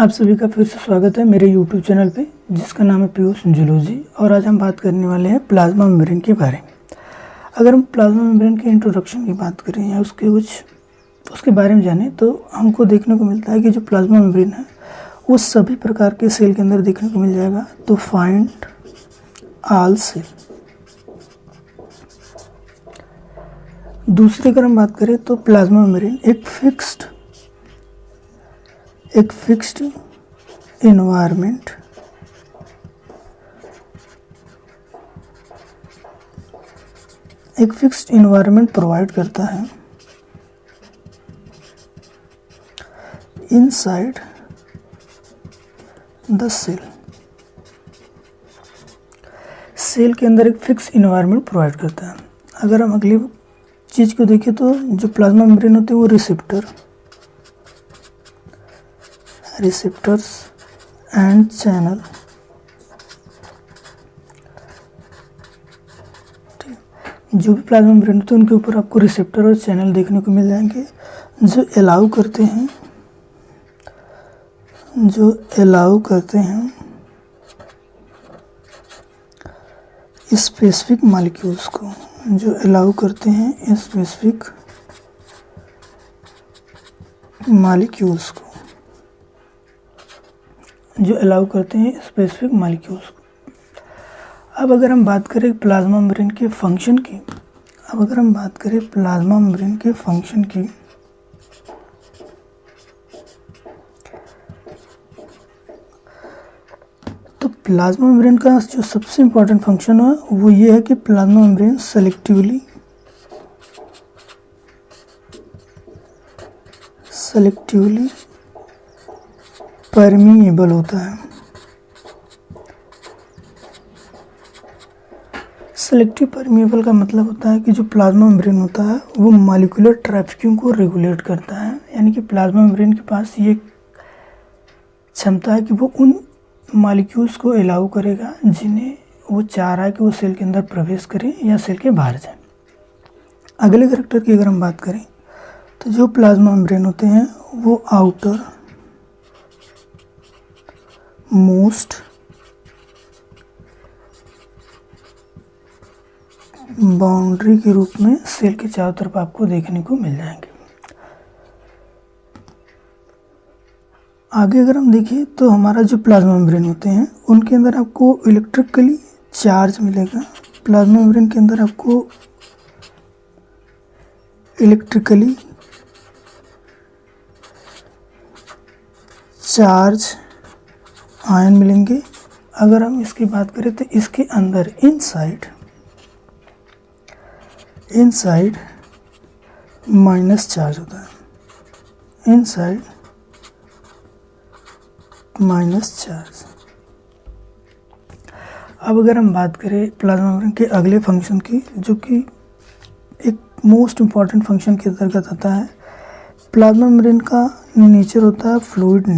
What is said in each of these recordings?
आप सभी का फिर से स्वागत है मेरे YouTube चैनल पे जिसका नाम है पीयूष जूलॉजी। और आज हम बात करने वाले हैं प्लाज्मा मेम्ब्रेन के बारे में। अगर हम प्लाज्मा मेम्ब्रेन के इंट्रोडक्शन की बात करें या उसके बारे में जानें तो हमको देखने को मिलता है कि जो प्लाज्मा मेम्ब्रेन है वो सभी प्रकार के सेल के अंदर देखने को मिल जाएगा। तो फाइंड ऑल सेल। दूसरी अगर हम बात करें तो प्लाज्मा मेम्ब्रेन एक फिक्स्ड इन्वायरमेंट प्रोवाइड करता है इनसाइड द सेल के अंदर एक फिक्स इन्वायरमेंट प्रोवाइड करता है। अगर हम अगली चीज़ को देखें तो जो प्लाज्मा मेम्ब्रेन होते हैं वो रिसेप्टर्स एंड चैनल जो भी प्लाज्मा मेम्ब्रेन होते हैं उनके ऊपर आपको रिसेप्टर और चैनल देखने को मिल जाएंगे जो अलाउ करते हैं स्पेसिफिक मॉलिक्यूल्स को, अब अगर हम बात करें प्लाज्मा मेम्ब्रेन के फंक्शन की, तो प्लाज्मा मेम्ब्रेन का जो सबसे इम्पोर्टेंट फंक्शन है वो ये है कि प्लाज्मा मेम्ब्रेन सेलेक्टिवली परमिएबल होता है। सेलेक्टिव परमिएबल का मतलब होता है कि जो प्लाज्मा मेम्ब्रेन होता है वो मॉलिक्यूलर ट्रैफिकिंग को रेगुलेट करता है। यानी कि प्लाज्मा मेम्ब्रेन के पास ये क्षमता है कि वो उन मॉलिक्यूल्स को अलाउ करेगा जिन्हें वो चाह रहा है कि वो सेल के अंदर प्रवेश करें या सेल के बाहर जाए। अगले कैरेक्टर की अगर हम बात करें तो जो प्लाज्मा मेम्ब्रेन होते हैं वो आउटर मोस्ट बाउंड्री के रूप में सेल के चारों तरफ आपको देखने को मिल जाएंगे। आगे अगर हम देखें तो हमारा जो प्लाज्मा मेम्ब्रेन होते हैं उनके अंदर आपको इलेक्ट्रिकली चार्ज मिलेगा। प्लाज्मा मेम्ब्रेन के अंदर आपको इलेक्ट्रिकली चार्ज आयन मिलेंगे। अगर हम इसकी बात करें तो इसके अंदर इनसाइड माइनस चार्ज होता है, अब अगर हम बात करें प्लाज्मा मेम्ब्रेन के अगले फंक्शन की, जो कि एक मोस्ट इम्पॉर्टेंट फंक्शन के अंतर्गत आता है, प्लाज्मा मेम्ब्रेन का नेचर होता है फ्लूइड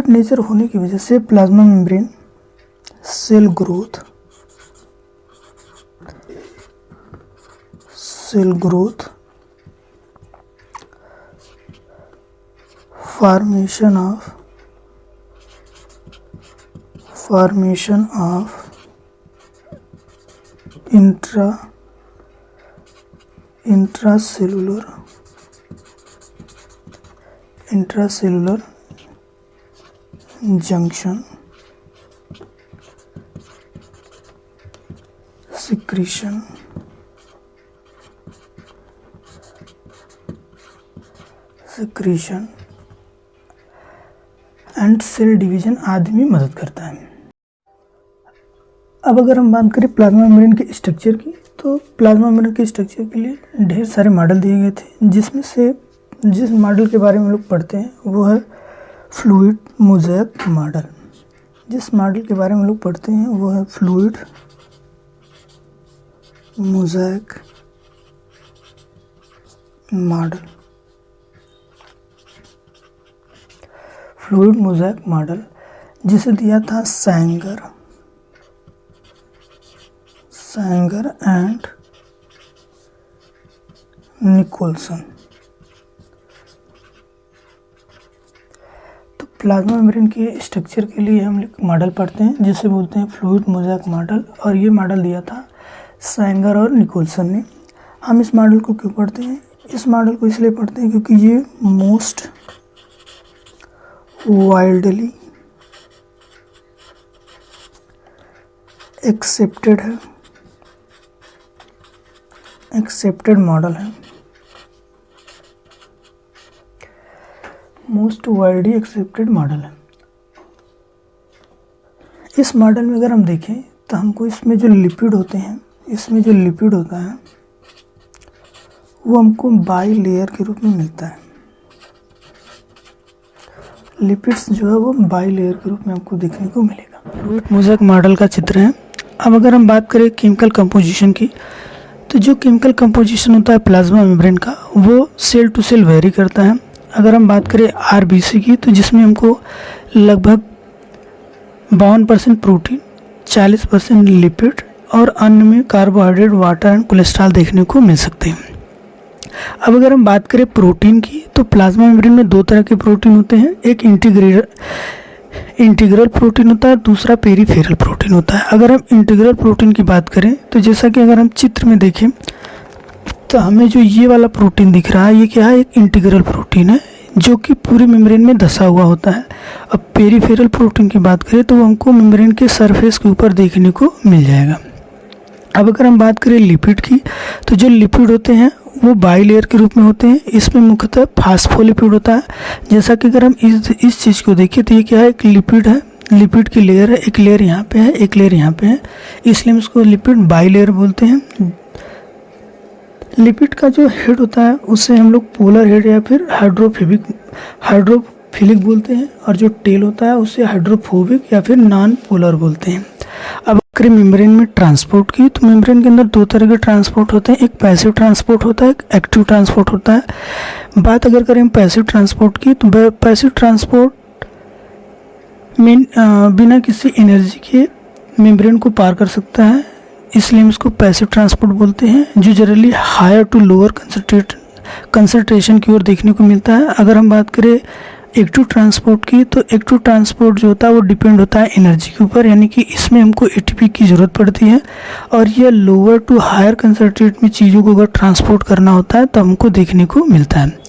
नेचर होने की वजह से plasma membrane cell growth formation of intracellular junction secretion and cell division आदि में मदद करता है। अब अगर हम बात करें प्लाज्मा मेम्ब्रेन के स्ट्रक्चर की, तो प्लाज्मा मेम्ब्रेन के स्ट्रक्चर के लिए ढेर सारे मॉडल दिए गए थे, जिसमें से जिस मॉडल के बारे में लोग पढ़ते हैं वो है फ्लूइड मोज़ेक मॉडल, जिसे दिया था Singer and Nicolson. Plasma membrane के स्ट्रक्चर के लिए हम लोग मॉडल पढ़ते हैं जिसे बोलते हैं फ्लूइड मोज़ेक मॉडल, और ये मॉडल दिया था सैंगर और निकोलसन ने। हम इस मॉडल को क्यों पढ़ते हैं? इस मॉडल को इसलिए पढ़ते हैं क्योंकि ये मोस्ट वाइडली एक्सेप्टेड मॉडल है, मोस्ट वाइडली एक्सेप्टेड मॉडल है। इस मॉडल में अगर हम देखें तो हमको इसमें जो लिपिड होते हैं, इसमें जो लिपिड होता है वो हमको बाई लेयर के रूप में मिलता है। लिपिड्स जो है वो बाई लेयर के रूप में हमको देखने को मिलेगा। फ्लूइड मोज़ेक मॉडल का चित्र है। अब अगर हम बात करें केमिकल कंपोजिशन की, तो जो केमिकल कंपोजिशन होता है प्लाज्मा मेम्ब्रेन का वो सेल टू सेल वेरी करता है। अगर हम बात करें आरबीसी की, तो जिसमें हमको लगभग 52% प्रोटीन, 40% लिपिड और अन्य में कार्बोहाइड्रेट, वाटर एंड कोलेस्ट्रॉल देखने को मिल सकते हैं। अब अगर हम बात करें प्रोटीन की, तो प्लाज्मा मेम्ब्रेन में दो तरह के प्रोटीन होते हैं, एक इंटीग्रल प्रोटीन होता है, दूसरा पेरीफेरल प्रोटीन होता है। अगर हम इंटीग्रल प्रोटीन की बात करें तो जैसा कि अगर हम चित्र में देखें तो हमें जो ये वाला प्रोटीन दिख रहा है ये क्या है? एक इंटीग्रल प्रोटीन है जो कि पूरी मेम्ब्रेन में धंसा हुआ होता है। अब पेरीफेरल प्रोटीन की बात करें तो वो हमको मेम्ब्रेन के सरफेस के ऊपर देखने को मिल जाएगा। अब अगर हम बात करें लिपिड की, तो जो लिपिड होते हैं वो बाई लेयर के रूप में होते हैं। इसमें मुख्यतः फास्फोलिपिड होता है। जैसा कि अगर हम इस चीज़ को देखें तो ये क्या है? एक लिपिड है, लिपिड की लेयर है, एक लेयर यहाँ पे है, एक लेयर यहाँ पे है, इसलिए हम इसको लिपिड बाई लेयर बोलते हैं। लिपिड का जो हेड होता है उसे हम लोग पोलर हेड या फिर हाइड्रोफिलिक बोलते हैं, और जो टेल होता है उसे हाइड्रोफोबिक या फिर नॉन पोलर बोलते हैं। अब अगर मेम्ब्रेन में ट्रांसपोर्ट की, तो मेम्ब्रेन के अंदर दो तरह के ट्रांसपोर्ट होते हैं, एक पैसिव ट्रांसपोर्ट होता है, एक एक्टिव ट्रांसपोर्ट होता है। बात अगर करें पैसिव ट्रांसपोर्ट की, तो पैसिव ट्रांसपोर्ट में बिना किसी एनर्जी के मेम्ब्रेन को पार कर सकता है, इसलिए हम इसको पैसिव ट्रांसपोर्ट बोलते हैं, जो generally higher to lower concentration की ओर देखने को मिलता है। अगर हम बात करें एक्टिव ट्रांसपोर्ट की, तो एक्टिव ट्रांसपोर्ट जो होता है वो डिपेंड होता है एनर्जी के ऊपर, यानी कि इसमें हमको एटीपी की ज़रूरत पड़ती है, और यह लोअर टू हायर कंसंट्रेट में चीज़ों को अगर ट्रांसपोर्ट करना होता है तो हमको देखने को मिलता है।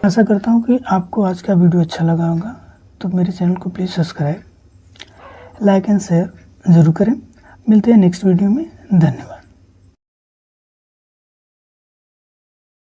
आशा करता हूँ कि आपको आज का वीडियो अच्छा लगा होगा, तो मेरे चैनल को please subscribe, like and share ज़रूर करें। मिलते हैं नेक्स्ट वीडियो में। धन्यवाद।